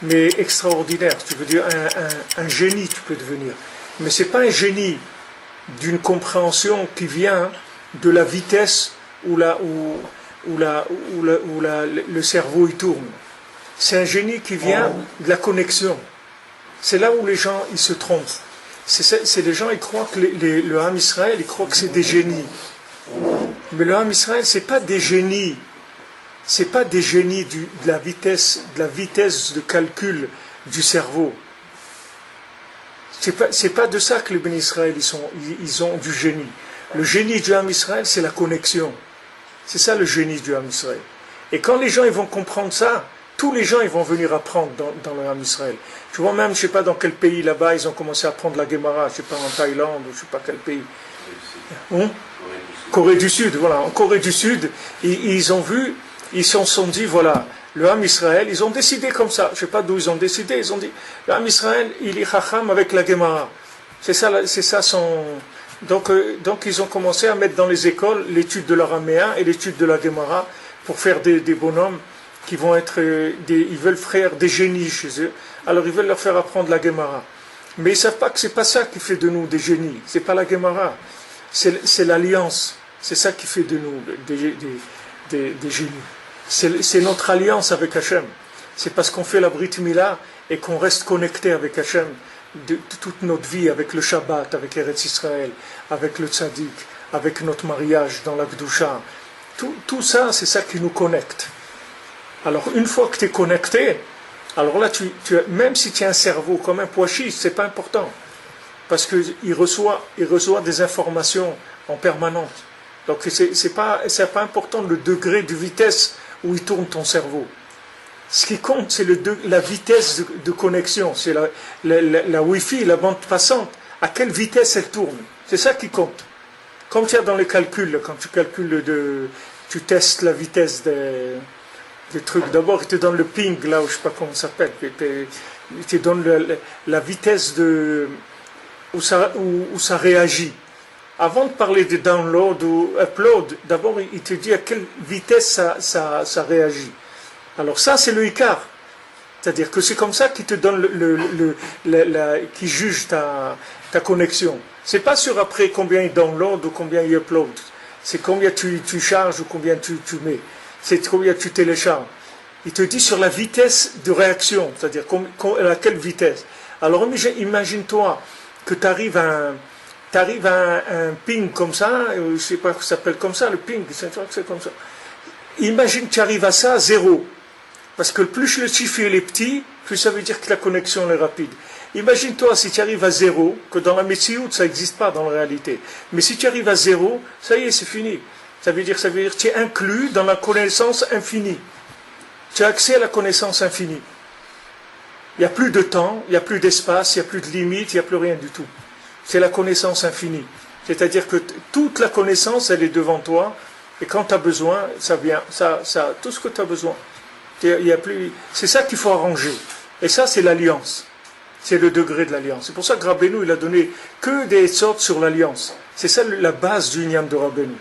mais extraordinaire. Tu veux dire un génie, tu peux devenir. Mais c'est pas un génie d'une compréhension qui vient de la vitesse où le cerveau il tourne. C'est un génie qui vient de la connexion. C'est là où les gens ils se trompent. C'est les gens ils croient que le Ham Israël ils croient que c'est des génies. Mais le Ham Israël c'est pas des génies. C'est pas des génies de la vitesse de calcul du cerveau. C'est pas de ça que les Béni Israël ils ont du génie. Le génie du Ham Israël c'est la connexion. C'est ça le génie du Ham Israël. Et quand les gens ils vont comprendre ça, tous les gens ils vont venir apprendre dans le Ham Israël. Tu vois même, je sais pas dans quel pays là-bas ils ont commencé à apprendre la Gemara, je sais pas en Thaïlande ou je sais pas quel pays. Corée du Sud, voilà. En Corée du Sud, ils ont vu, ils se sont dit, voilà, le Ham Israël, ils ont décidé comme ça. Je sais pas d'où ils ont décidé, ils ont dit, le Ham Israël, il est chacham avec la Gemara. C'est ça son... Donc ils ont commencé à mettre dans les écoles l'étude de l'araméen et l'étude de la Gemara pour faire des bonhommes qui vont être ils veulent faire des génies chez eux. Alors ils veulent leur faire apprendre la Gemara. Mais ils savent pas que c'est pas ça qui fait de nous des génies. C'est pas la Gemara. C'est l'alliance. C'est ça qui fait de nous des génies. C'est notre alliance avec Hachem. C'est parce qu'on fait la Brit Mila et qu'on reste connecté avec Hachem de toute notre vie, avec le Shabbat, avec Eretz Israël, avec le Tzaddik, avec notre mariage dans la Gdusha. Tout ça, c'est ça qui nous connecte. Alors, une fois que tu es connecté, alors là, même si tu as un cerveau comme un pois chiche, c'est pas important. Parce qu'il reçoit des informations en permanence. Donc, c'est pas important le degré de vitesse où il tourne ton cerveau. Ce qui compte, c'est la vitesse de connexion. C'est la Wi-Fi, la bande passante. À quelle vitesse elle tourne. C'est ça qui compte. Comme tu as dans les calculs, quand tu calcules, tu testes la vitesse des trucs. D'abord, il te donne le ping, là où je ne sais pas comment ça s'appelle. Il te donne la vitesse où ça réagit. Avant de parler de download ou upload, d'abord, il te dit à quelle vitesse ça réagit. Alors ça, c'est le Icar. C'est-à-dire que c'est comme ça qu'il te donne qui juge ta connexion. C'est pas sur après combien il download ou combien il upload. C'est combien tu charges ou combien tu mets. C'est combien tu télécharges. Il te dit sur la vitesse de réaction, c'est-à-dire à quelle vitesse. Alors imagine-toi que tu arrives à un ping comme ça, je ne sais pas que ça s'appelle comme ça, le ping, c'est comme ça. Imagine que tu arrives à ça, 0. Parce que plus le chiffre est petit, plus ça veut dire que la connexion est rapide. Imagine-toi si tu arrives à 0, que dans la Metsiout, ça n'existe pas dans la réalité. Mais si tu arrives à 0, ça y est, c'est fini. Ça veut dire que tu es inclus dans la connaissance infinie. Tu as accès à la connaissance infinie. Il n'y a plus de temps, il n'y a plus d'espace, il n'y a plus de limite, il n'y a plus rien du tout. C'est la connaissance infinie. C'est-à-dire que toute la connaissance, elle est devant toi, et quand tu as besoin, ça vient, tout ce que tu as besoin. C'est ça qu'il faut arranger. Et ça, c'est l'alliance. C'est le degré de l'alliance. C'est pour ça que Rabbeinu, il a donné que des sortes sur l'alliance. C'est ça la base du Inyan de Rabbeinu.